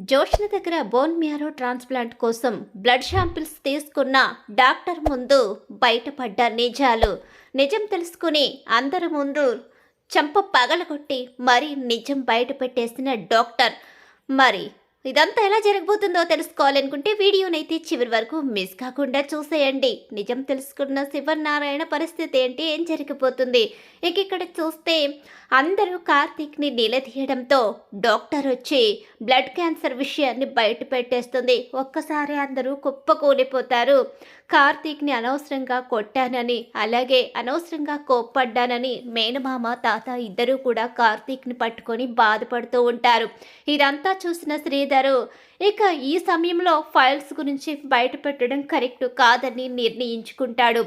జోష్న దగ్గర bone marrow transplant కోసం blood samples తీసుకున్న డాక్టర్ ముందు బయటపడ్డ నిజాలు. నిజం తెలుసుకుని అందరి ముందు చెంప పగలగొట్టి మరీ నిజం బయట పెట్టేసిన డాక్టర్. మరి ఇదంతా ఎలా జరగబోతుందో తెలుసుకోవాలనుకుంటే వీడియోనైతే చివరి వరకు మిస్ కాకుండా చూసేయండి. నిజం తెలుసుకున్న శివనారాయణ పరిస్థితి ఏంటి, ఏం జరగబోతుంది? ఇక ఇక్కడ చూస్తే అందరూ కార్తీక్ని నిలదీయడంతో డాక్టర్ వచ్చి బ్లడ్ క్యాన్సర్ విషయాన్ని బయట పెట్టేస్తుంది. ఒక్కసారి అందరూ కుప్పకూలిపోతారు. కార్తీక్ని అనవసరంగా కొట్టానని, అలాగే అనవసరంగా కోప్పడ్డానని మేనమామ తాత ఇద్దరూ కూడా కార్తీక్ని పట్టుకొని బాధపడుతూ ఉంటారు. ఇదంతా చూసిన శ్రీధరు ఇక ఈ సమయంలో ఫైల్స్ గురించి బయట పెట్టడం కరెక్ట్ కాదని నిర్ణయించుకుంటాడు.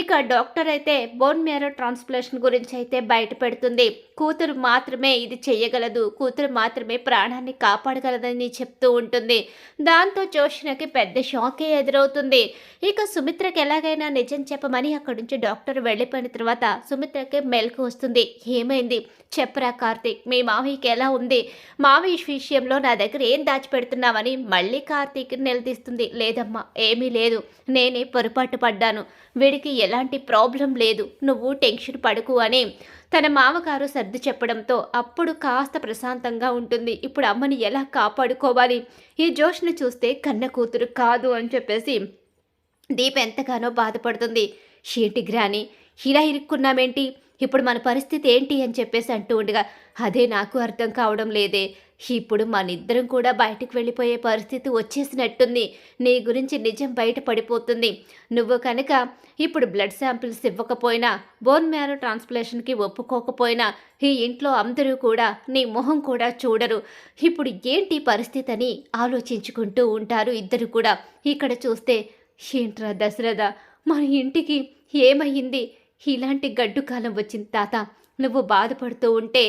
ఇక డాక్టర్ అయితే బోన్ మ్యారో ట్రాన్స్ప్లాంటేషన్ గురించి అయితే బయట పెడుతుంది. కూతురు మాత్రమే ఇది చేయగలదు, కూతురు మాత్రమే ప్రాణాన్ని కాపాడగలదని చెప్తూ ఉంటుంది. దాంతో జోష్నకి పెద్ద షాకే ఎదురవుతుంది. ఇక సుమిత్రకి ఎలాగైనా నిజం చెప్పమని అక్కడి నుంచి డాక్టర్ వెళ్ళిపోయిన తర్వాత సుమిత్రకి మెలకు వస్తుంది. ఏమైంది చెప్పరా కార్తీక్, మీ మావయ్యకి ఎలా ఉంది? మావయ్య విషయంలో నా దగ్గర ఏం దాచిపెడుతున్నావని మళ్ళీ కార్తీక్ నిలదీస్తుంది. లేదమ్మా, ఏమీ లేదు, నేనే పొరపాటు పడ్డాను, వీడికి ఎలాంటి ప్రాబ్లం లేదు, నువ్వు టెన్షన్ పడకు అని తన మామగారు సర్ది చెప్పడంతో అప్పుడు కాస్త ప్రశాంతంగా ఉంటుంది. ఇప్పుడు అమ్మని ఎలా కాపాడుకోవాలి? ఈ జోష్ను చూస్తే కన్న కూతురు కాదు అని చెప్పేసి దీప ఎంతగానో బాధపడుతుంది. ఏంటి గ్రాని, ఇలా ఇరుక్కున్నామేంటి, ఇప్పుడు మన పరిస్థితి ఏంటి అని చెప్పేసి అంటూ ఉండగా, అదే నాకు అర్థం కావడం లేదే, ఇప్పుడు మనిద్దరం కూడా బయటకు వెళ్ళిపోయే పరిస్థితి వచ్చేసినట్టుంది. నీ గురించి నిజం బయట పడిపోతుంది. నువ్వు కనుక ఇప్పుడు బ్లడ్ శాంపిల్స్ ఇవ్వకపోయినా, బోన్ మ్యారో ట్రాన్స్ప్లాంటేషన్కి ఒప్పుకోకపోయినా ఈ ఇంట్లో అందరూ కూడా నీ మొహం కూడా చూడరు. ఇప్పుడు ఏంటి పరిస్థితి అని ఆలోచించుకుంటూ ఉంటారు ఇద్దరు కూడా. ఇక్కడ చూస్తే ఏంట్రా దశరథ, మన ఇంటికి ఏమయ్యింది? ఇలాంటి గడ్డు కాలం వచ్చింది తాత. నువ్వు బాధపడుతూ ఉంటే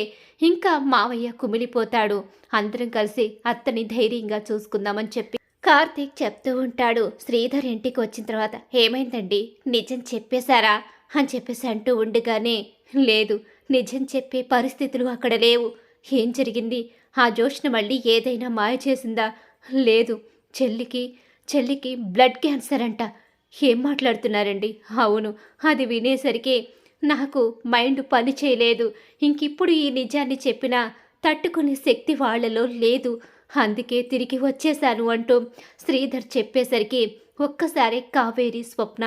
ఇంకా మావయ్య కుమిలిపోతాడు. అందరం కలిసి అత్తని ధైర్యంగా చూసుకుందామని చెప్పి కార్తీక్ చెప్తూ ఉంటాడు. శ్రీధర్ ఇంటికి వచ్చిన తర్వాత ఏమైందండి, నిజం చెప్పేశారా అని చెప్పేసి అంటూ ఉండగానే, లేదు, నిజం చెప్పే పరిస్థితులు అక్కడ లేవు. ఏం జరిగింది? ఆ జోష్న మళ్ళీ ఏదైనా మాయ చేసిందా? లేదు, చెల్లికి బ్లడ్ క్యాన్సర్ అంట. ఏం మాట్లాడుతున్నారండి? అవును, అది వినేసరికి నాకు మైండ్ పని చేయలేదు. ఇంకిప్పుడు ఈ నిజాన్ని చెప్పినా తట్టుకునే శక్తి వాళ్లలో లేదు, అందుకే తిరిగి వచ్చేశాను అంటూ శ్రీధర్ చెప్పేసరికి ఒక్కసారి కావేరి, స్వప్న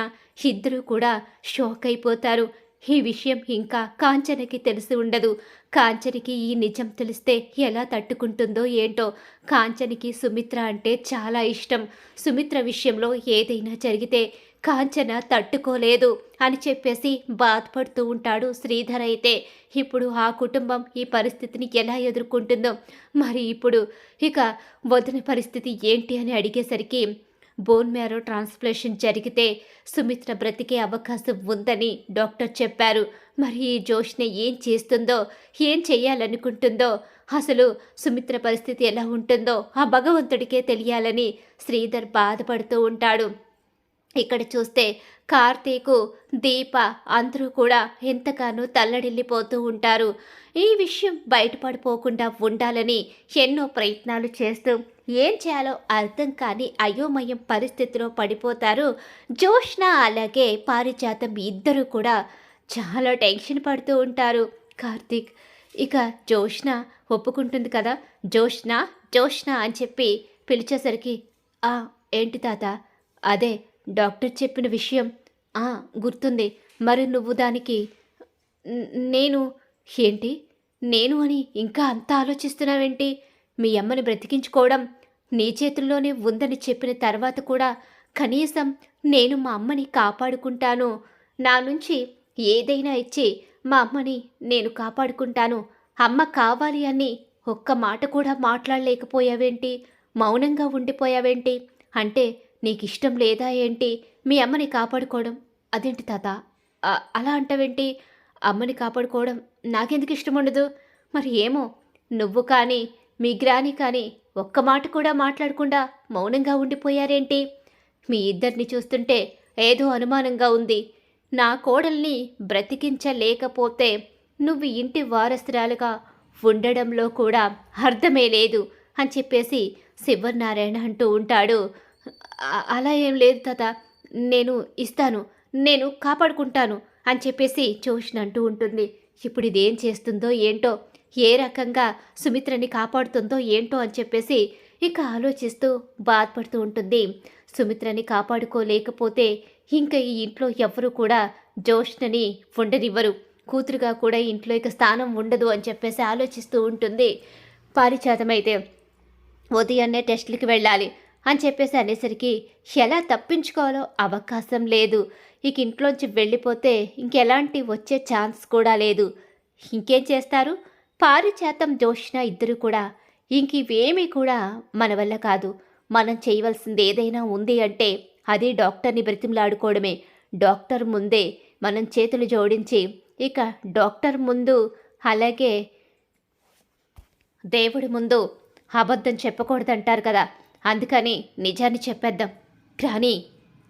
ఇద్దరూ కూడా షాక్ అయిపోతారు. ఈ విషయం ఇంకా కాంచనకి తెలిసి ఉండదు. కాంచనకి ఈ నిజం తెలిస్తే ఎలా తట్టుకుంటుందో ఏంటో. కాంచనకి సుమిత్ర అంటే చాలా ఇష్టం. సుమిత్ర విషయంలో ఏదైనా జరిగితే కాంచన తట్టుకోలేదు అని చెప్పేసి బాధపడుతూ ఉంటాడు శ్రీధర్. అయితే ఇప్పుడు ఆ కుటుంబం ఈ పరిస్థితిని ఎలా ఎదుర్కొంటుందో, మరి ఇప్పుడు ఇక వదిన పరిస్థితి ఏంటి అని అడిగేసరికి, బోన్ మ్యారో ట్రాన్స్ప్లాంటేషన్ జరిగితే సుమిత్ర బ్రతికే అవకాశం ఉందని డాక్టర్ చెప్పారు. మరి ఈ జోష్న ఏం చేస్తుందో, ఏం చెయ్యాలనుకుంటుందో, అసలు సుమిత్ర పరిస్థితి ఎలా ఉంటుందో ఆ భగవంతుడికే తెలియాలని శ్రీధర్ బాధపడుతూ ఉంటాడు. ఇక్కడ చూస్తే కార్తీకు, దీప అందరూ కూడా ఎంతగానో తల్లడిల్లిపోతూ ఉంటారు. ఈ విషయం బయటపడిపోకుండా ఉండాలని ఎన్నో ప్రయత్నాలు చేస్తూ ఏం చేయాలో అర్థం కాని అయోమయం పరిస్థితిలో పడిపోతారు జోష్న అలాగే పారిజాతం. ఇద్దరూ కూడా చాలా టెన్షన్ పడుతూ ఉంటారు. కార్తీక్ ఇక జోష్న ఒప్పుకుంటుంది కదా, జోష్న అని చెప్పి పిలిచేసరికి, ఏంటి తాత? అదే డాక్టర్ చెప్పిన విషయం గుర్తుంది. మరి నువ్వు దానికి ఏంటి నేను అని ఇంకా అంత ఆలోచిస్తున్నావేంటి? మీ అమ్మని బ్రతికించుకోవడం నీ చేతుల్లోనే ఉందని చెప్పిన తర్వాత కూడా కనీసం నేను మా అమ్మని కాపాడుకుంటాను, నా నుంచి ఏదైనా ఇచ్చి మా అమ్మని నేను కాపాడుకుంటాను, అమ్మ కావాలి అని ఒక్క మాట కూడా మాట్లాడలేకపోయావేంటి? మౌనంగా ఉండిపోయావేంటి? అంటే నీకు ఇష్టం లేదా ఏంటి మీ అమ్మని కాపాడుకోవడం? అదేంటి తాత అలా అంటావేంటి? అమ్మని కాపాడుకోవడం నాకెందుకు ఇష్టం ఉండదు? మరి ఏమో, నువ్వు కానీ మీ గ్రాని కానీ ఒక్క మాట కూడా మాట్లాడకుండా మౌనంగా ఉండిపోయారేంటి? మీ ఇద్దరిని చూస్తుంటే ఏదో అనుమానంగా ఉంది. నా కోడల్ని బ్రతికించలేకపోతే నువ్వు ఇంటి వారసురాలుగా ఉండడంలో కూడా అర్థమే లేదు అని చెప్పేసి శివనారాయణ అంటూ ఉంటాడు. అలా ఏం లేదు తాత, నేను ఇస్తాను, నేను కాపాడుకుంటాను అని చెప్పేసి జోష్న అంటూ ఉంటుంది. ఇప్పుడు ఇదేం చేస్తుందో ఏంటో, ఏ రకంగా సుమిత్రని కాపాడుతుందో ఏంటో అని చెప్పేసి ఇక ఆలోచిస్తూ బాధపడుతూ ఉంటుంది. సుమిత్రని కాపాడుకోలేకపోతే ఇంకా ఈ ఇంట్లో ఎవ్వరూ కూడా జోష్నని ఉండనివ్వరు, కూతురుగా కూడా ఇంట్లో ఇక స్థానం ఉండదు అని చెప్పేసి ఆలోచిస్తూ ఉంటుంది. పారిజాతమైతే ఉదయాన్నే టెస్టులకి వెళ్ళాలి అని చెప్పేసి అనేసరికి ఎలా తప్పించుకోవాలో అవకాశం లేదు. ఇక ఇంట్లోంచి వెళ్ళిపోతే ఇంకెలాంటి వచ్చే ఛాన్స్ కూడా లేదు. ఇంకేం చేస్తారు? పారిజాతం జోష్న ఇద్దరు కూడా ఇంక ఇవేమీ కూడా మన వల్ల కాదు, మనం చేయవలసింది ఏదైనా ఉంది అంటే అది డాక్టర్ని బ్రతిమలాడుకోవడమే. డాక్టర్ ముందే మనం చేతులు జోడించి ఇక డాక్టర్ ముందు అలాగే దేవుడి ముందు అబద్ధం చెప్పకూడదంటారు కదా, అందుకని నిజాన్ని చెప్పేద్దాం. గ్రాని,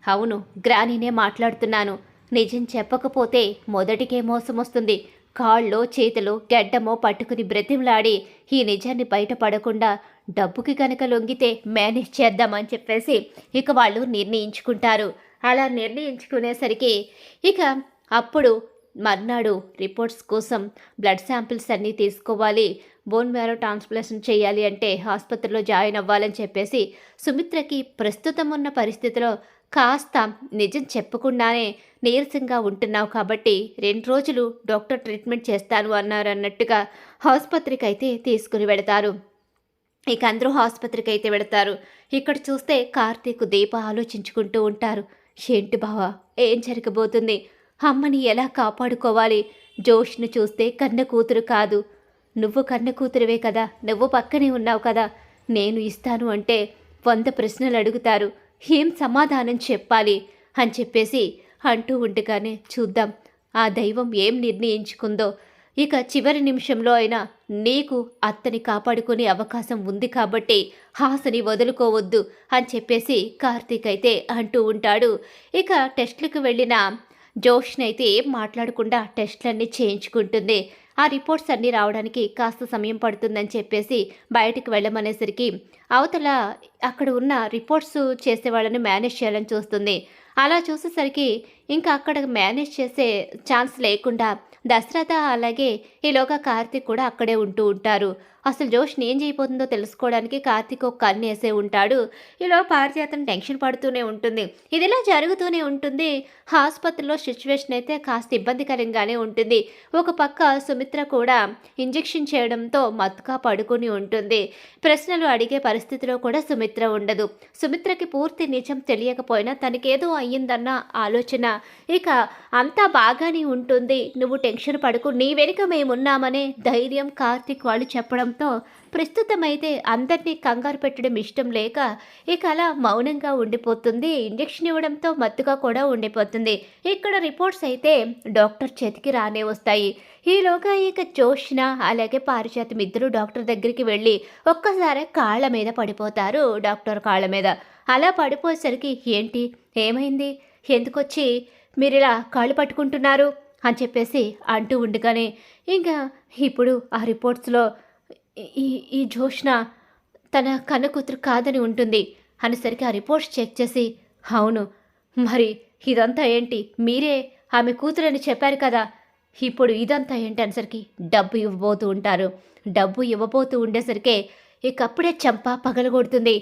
అవును గ్రానీనే మాట్లాడుతున్నాను. నిజం చెప్పకపోతే మొదటికే మోసం వస్తుంది. కాళ్ళో చేతిలో గెడ్డమో పట్టుకుని బ్రతిమలాడి ఈ నిజాన్ని బయటపడకుండా డబ్బుకి కనుక లొంగితే మేనేజ్ చేద్దామని చెప్పేసి ఇక వాళ్ళు నిర్ణయించుకుంటారు. అలా నిర్ణయించుకునేసరికి ఇక అప్పుడు మర్నాడు రిపోర్ట్స్ కోసం బ్లడ్ శాంపిల్స్ అన్నీ తీసుకోవాలి, బోన్ మ్యారో ట్రాన్స్ప్లాంటేషన్ చేయాలి అంటే ఆసుపత్రిలో జాయిన్ అవ్వాలని చెప్పేసి సుమిత్రకి ప్రస్తుతం ఉన్న పరిస్థితిలో కాస్త నిజం చెప్పకుండానే నీరసంగా ఉంటున్నావు కాబట్టి 2 రోజులు డాక్టర్ ట్రీట్మెంట్ చేస్తాను అన్నట్టుగా ఆసుపత్రికి అయితే తీసుకుని వెళతారు. ఇక అందరూ ఆసుపత్రికి అయితే వెళతారు. ఇక్కడ చూస్తే కార్తీక్ దీప ఆలోచించుకుంటూ ఉంటారు. ఏంటి బావా, ఏం జరగబోతుంది? అమ్మని ఎలా కాపాడుకోవాలి? జోష్ను చూస్తే కన్న కూతురు కాదు, నువ్వు కన్న కూతురువే కదా, నువ్వు పక్కనే ఉన్నావు కదా. నేను ఇస్తాను అంటే 100 ప్రశ్నలు అడుగుతారు, ఏం సమాధానం చెప్పాలి అని చెప్పేసి అంటూ ఉండగానే చూద్దాం ఆ దైవం ఏం నిర్ణయించుకుందో. ఇక చివరి నిమిషంలో అయినా నీకు అత్తని కాపాడుకునే అవకాశం ఉంది కాబట్టి హాసని వదులుకోవద్దు అని చెప్పేసి కార్తీక్ అయితే అంటూ ఉంటాడు. ఇక టెస్టులకు వెళ్ళిన జోష్ని అయితే ఏం మాట్లాడకుండా టెస్టులన్నీ చేయించుకుంటుంది. ఆ రిపోర్ట్స్ అన్నీ రావడానికి కాస్త సమయం పడుతుందని చెప్పేసి బయటికి వెళ్ళమనేసరికి అవతల అక్కడ ఉన్న రిపోర్ట్స్ చేసే వాళ్ళని మేనేజ్ చేయాలని చూస్తుంది. అలా చూసేసరికి ఇంకా అక్కడ మేనేజ్ చేసే ఛాన్స్ లేకుండా దశరథ అలాగే ఈలోగా కార్తీక్ కూడా అక్కడే ఉంటూ ఉంటారు. అసలు జోష్ని ఏం చేయబోతుందో తెలుసుకోవడానికి కార్తీక్ ఒక కన్ను వేసే ఉంటాడు. ఈలో పారిజాతం టెన్షన్ పడుతూనే ఉంటుంది. ఇదిలా జరుగుతూనే ఉంటుంది. ఆసుపత్రిలో సిచ్యువేషన్ అయితే కాస్త ఇబ్బందికరంగానే ఉంటుంది. ఒక పక్క సుమిత్ర కూడా ఇంజెక్షన్ చేయడంతో మత్తుగా పడుకుని ఉంటుంది. ప్రశ్నలు అడిగే పరిస్థితిలో కూడా సుమిత్ర ఉండదు. సుమిత్రకి పూర్తి నిజం తెలియకపోయినా తనకేదో అయ్యిందన్న ఆలోచన ఇక అంతా బాగానే ఉంటుంది. నువ్వు టెన్షన్ పడుకు, నీ వెనుక మేమున్నామనే ధైర్యం కార్తీక్ వాళ్ళు చెప్పడంతో ప్రస్తుతమైతే అందరినీ కంగారు పెట్టడం ఇష్టం లేక ఇక అలా మౌనంగా ఉండిపోతుంది. ఇంజెక్షన్ ఇవ్వడంతో మత్తుగా కూడా ఉండిపోతుంది. ఇక్కడ రిపోర్ట్స్ అయితే డాక్టర్ చేతికి రానే వస్తాయి. ఈలోగా ఇక జోష్న అలాగే పారిజాతం ఇద్దరు డాక్టర్ దగ్గరికి వెళ్ళి ఒక్కసారి కాళ్ళ మీద పడిపోతారు. డాక్టర్ కాళ్ళ మీద అలా పడిపోయేసరికి ఏంటి, ఏమైంది, ఎందుకొచ్చి మీరు ఇలా కాళ్ళు పట్టుకుంటున్నారు అని చెప్పేసి అంటూ ఉండగానే ఇంకా ఇప్పుడు ఆ రిపోర్ట్స్లో ఈ జోష్న తన కన్న కూతురు కాదని ఉంటుంది అనేసరికి ఆ రిపోర్ట్స్ చెక్ చేసి అవును, మరి ఇదంతా ఏంటి, మీరే ఆమె కూతురని చెప్పారు కదా, ఇప్పుడు ఇదంతా ఏంటి అనేసరికి డబ్బు ఇవ్వబోతూ ఉంటారు. డబ్బు ఇవ్వబోతూ ఉండేసరికే ఇకప్పుడే చంప పగలగొడుతుంది.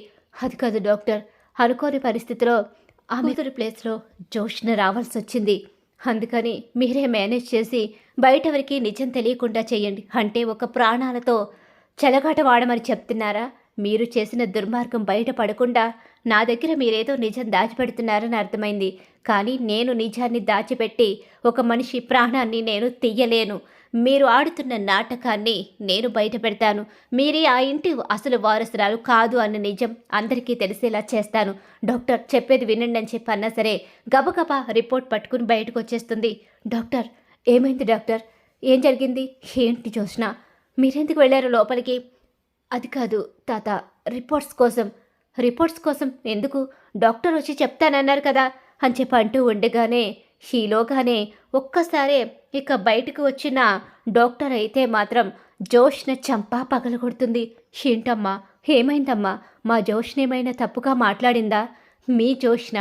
అది కాదు డాక్టర్, అనుకోని పరిస్థితిలో ఆమె కూతురి ప్లేస్లో జోష్న రావాల్సి వచ్చింది, అందుకని మీరే మేనేజ్ చేసి బయటవరికి నిజం తెలియకుండా చేయండి అంటే ఒక ప్రాణాలతో చెలగాట వాడమని చెప్తున్నారా? మీరు చేసిన దుర్మార్గం బయటపడకుండా నా దగ్గర మీరేదో నిజం దాచిపెడుతున్నారని అర్థమైంది. కానీ నేను నిజాన్ని దాచిపెట్టి ఒక మనిషి ప్రాణాన్ని నేను తీయలేను. మీరు ఆడుతున్న నాటకాన్ని నేను బయట పెడతాను. మీరే ఆ ఇంటి అసలు వారసురాలు కాదు అన్న నిజం అందరికీ తెలిసేలా చేస్తాను. డాక్టర్ చెప్పేది వినండి అని చెప్పి అన్నా సరే గబగబా రిపోర్ట్ పట్టుకుని బయటకు వచ్చేస్తుంది. డాక్టర్, ఏమైంది డాక్టర్, ఏం జరిగింది, ఏంటి జోష్న, మీరెందుకు వెళ్ళారు లోపలికి? అది కాదు తాత, రిపోర్ట్స్ కోసం ఎందుకు, డాక్టర్ వచ్చి చెప్తానన్నారు కదా అని చెప్పి అంటూ ఉండగానే ఈలోగానే ఒక్కసారే ఇక బయటకు వచ్చిన డాక్టర్ అయితే మాత్రం జోష్న చంపా పగలగొడుతుంది. ఏంటమ్మా ఏమైందమ్మా? మా జోష్న ఏమైనా తప్పుగా మాట్లాడిందా? మీ జోష్న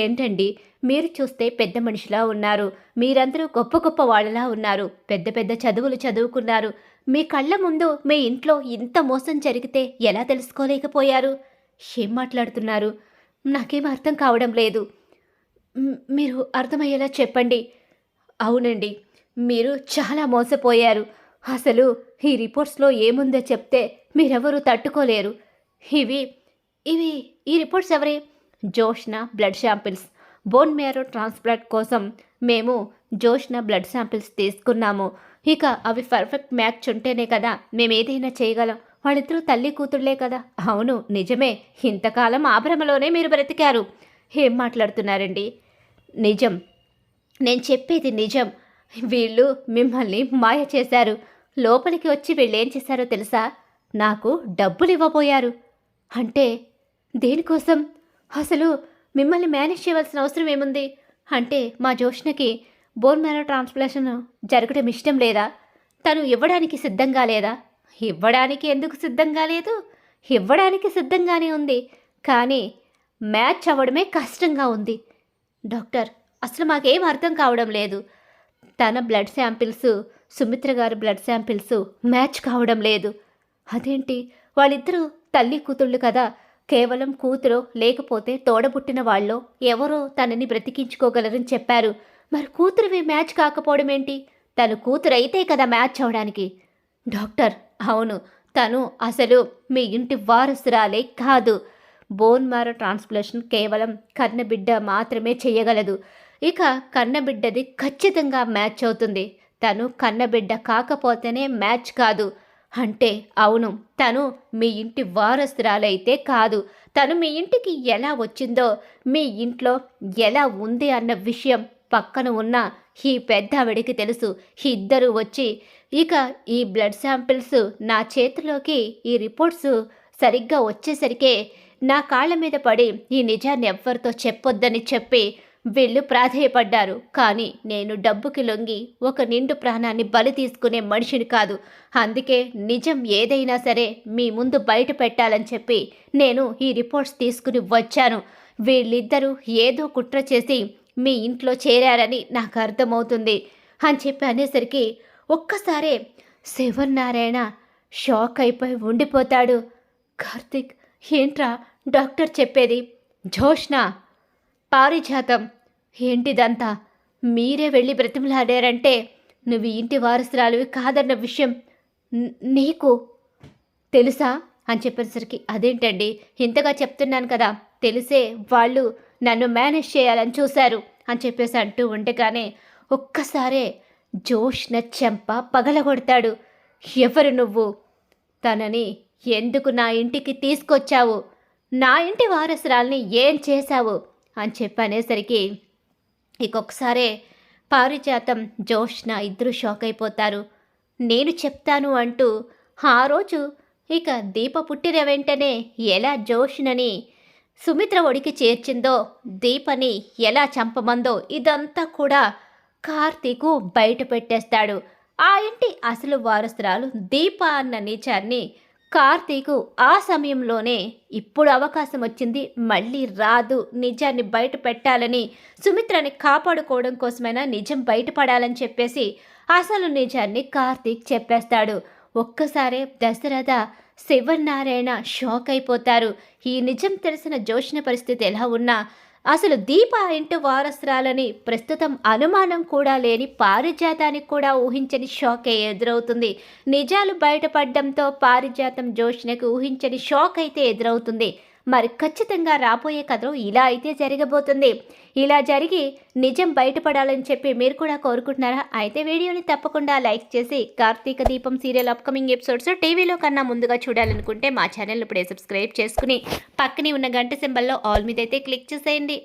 ఏంటండి? మీరు చూస్తే పెద్ద మనిషిలా ఉన్నారు. మీరందరూ గొప్ప గొప్ప వాళ్ళలా ఉన్నారు. పెద్ద పెద్ద చదువులు చదువుకున్నారు. మీ కళ్ళ ముందు మీ ఇంట్లో ఇంత మోసం జరిగితే ఎలా తెలుసుకోలేకపోయారు? ఏం మాట్లాడుతున్నారు? నాకేం అర్థం కావడం లేదు. మీరు అర్థమయ్యేలా చెప్పండి. అవునండి, మీరు చాలా మోసపోయారు. అసలు ఈ రిపోర్ట్స్లో ఏముందో చెప్తే మీరెవరూ తట్టుకోలేరు. ఇవి ఇవి ఈ రిపోర్ట్స్ ఎవరి? Joshna blood samples. Bone marrow transplant కోసం మేము జోష్న బ్లడ్ శాంపిల్స్ తీసుకున్నాము. ఇక అవి పర్ఫెక్ట్ మ్యాచ్ ఉంటేనే కదా మేము ఏదైనా చేయగలం. వాళ్ళిద్దరూ తల్లి కూతుళ్లే కదా. అవును నిజమే. ఇంతకాలం ఆ భ్రమలోనే మీరు బ్రతికారు. ఏం మాట్లాడుతున్నారండి? నిజం, నేను చెప్పేది నిజం. వీళ్ళు మిమ్మల్ని మాయ చేశారు. లోపలికి వచ్చి వీళ్ళేం చేశారో తెలుసా? నాకు డబ్బులు ఇవ్వబోయారు. అంటే దేనికోసం? అసలు మిమ్మల్ని మేనేజ్ చేయవలసిన అవసరం ఏముంది? అంటే మా జోష్నకి బోన్ మ్యారో ట్రాన్స్ప్లాంటేషన్ జరగడం ఇష్టం లేదా? తను ఇవ్వడానికి సిద్ధంగా లేదా? ఇవ్వడానికి ఎందుకు సిద్ధంగా లేదు? ఇవ్వడానికి సిద్ధంగానే ఉంది, కానీ మ్యాచ్ అవ్వడమే కష్టంగా ఉంది. డాక్టర్, అసలు మాకేం అర్థం కావడం లేదు. తన బ్లడ్ శాంపిల్స్, సుమిత్ర గారి బ్లడ్ శాంపిల్స్ మ్యాచ్ కావడం లేదు. అదేంటి? వాళ్ళిద్దరూ తల్లి కూతుళ్ళు కదా. కేవలం కూతురో లేకపోతే తోడబుట్టిన వాళ్ళో ఎవరో తనని బ్రతికించుకోగలరని చెప్పారు. మరి కూతురువి మ్యాచ్ కాకపోవడం ఏంటి? తను కూతురైతే కదా మ్యాచ్ అవడానికి. డాక్టర్, అవును, తను అసలు మీ ఇంటి వారసురాలే కాదు. బోన్ మ్యారో ట్రాన్స్ప్లాంటేషన్ కేవలం కన్నబిడ్డ మాత్రమే చేయగలదు. ఇక కన్నబిడ్డది ఖచ్చితంగా మ్యాచ్ అవుతుంది. తను కన్నబిడ్డ కాకపోతేనే మ్యాచ్ కాదు. అంటే అవును, తను మీ ఇంటి వారసురాలైతే కాదు. తను మీ ఇంటికి ఎలా వచ్చిందో, మీ ఇంట్లో ఎలా ఉంది అన్న విషయం పక్కన ఉన్న ఈ పెద్దావిడికి తెలుసు. ఇద్దరు వచ్చి ఇక ఈ బ్లడ్ శాంపిల్స్ నా చేతిలోకి ఈ రిపోర్ట్స్ సరిగ్గా వచ్చేసరికే నా కాళ్ళ మీద పడి ఈ నిజాన్ని ఎవ్వరితో చెప్పొద్దని చెప్పి వీళ్ళు ప్రాధేయపడ్డారు. కానీ నేను డబ్బుకి లొంగి ఒక నిండు ప్రాణాన్ని బలి తీసుకునే మనిషిని కాదు. అందుకే నిజం ఏదైనా సరే మీ ముందు బయట పెట్టాలని చెప్పి నేను ఈ రిపోర్ట్స్ తీసుకుని వచ్చాను. వీళ్ళిద్దరూ ఏదో కుట్ర చేసి మీ ఇంట్లో చేరారని నాకు అర్థమవుతుంది అని చెప్పి అనేసరికి ఒక్కసారే శివనారాయణ షాక్ అయిపోయి ఉండిపోతాడు. కార్తీక్, ఏంట్రా డాక్టర్ చెప్పేది? జోష్న, పారిజాతం, ఏంటిదంతా? మీరే వెళ్ళి బ్రతిమలాడారంటే నువ్వు ఇంటి వారసురాలివి కాదన్న విషయం నీకు తెలుసా అని చెప్పేసరికి, అదేంటండి ఇంతగా చెప్తున్నాను కదా, తెలిసే వాళ్ళు నన్ను మేనేజ్ చేయాలని చూశారు అని చెప్పేసి అంటూ ఉండగానే ఒక్కసారే జోష్న చెంప పగలగొడతాడు. ఎవరు నువ్వు? తనని ఎందుకు నా ఇంటికి తీసుకొచ్చావు? నా ఇంటి వారసురాల్ని ఏం చేశావు అని చెప్పనేసరికి ఇంకొకసారే పారిజాతం, జోష్న ఇద్దరు షాక్ అయిపోతారు. నేను చెప్తాను అంటూ ఆ రోజు ఇక దీప పుట్టిన వెంటనే ఎలా జోష్నని సుమిత్ర ఒడికి చేర్చిందో, దీపని ఎలా చంపమందో ఇదంతా కూడా కార్తీకు బయట పెట్టేస్తాడు. ఆ ఇంటి అసలు వారసురాలు దీప అన్న నిజాన్ని కార్తీకు ఆ సమయంలోనే ఇప్పుడు అవకాశం వచ్చింది, మళ్ళీ రాదు. నిజాన్ని బయట పెట్టాలని, సుమిత్రని కాపాడుకోవడం కోసమైనా నిజం బయటపడాలని చెప్పేసి అసలు నిజాన్ని కార్తీక్ చెప్పేస్తాడు. ఒక్కసారే దశరథ, శివనారాయణ షాక్ అయిపోతారు. ఈ నిజం తెలిసిన జోష్న పరిస్థితి ఎలా ఉన్నా అసలు దీప ఇంటి వారసురాలని ప్రస్తుతం అనుమానం కూడా లేని పారిజాతానికి కూడా ఊహించని షాకే ఎదురవుతుంది. నిజాలు బయటపడడంతో పారిజాతం జోష్నకు ఊహించని షాక్ అయితే ఎదురవుతుంది. మరి ఖచ్చితంగా రాబోయే కథలో ఇలా అయితే జరగబోతుంది. ఇలా జరిగి నిజం బయటపడాలని చెప్పి మీరు కూడా కోరుకుంటున్నారా? అయితే వీడియోని తప్పకుండా లైక్ చేసి కార్తీక దీపం సీరియల్ అప్కమింగ్ ఎపిసోడ్స్ టీవీలో కన్నా ముందుగా చూడాలనుకుంటే మా ఛానల్ ఇప్పుడే సబ్స్క్రైబ్ చేసుకుని పక్కనే ఉన్న గంట సింబల్లో ఆల్ మీద అయితే క్లిక్ చేసేయండి.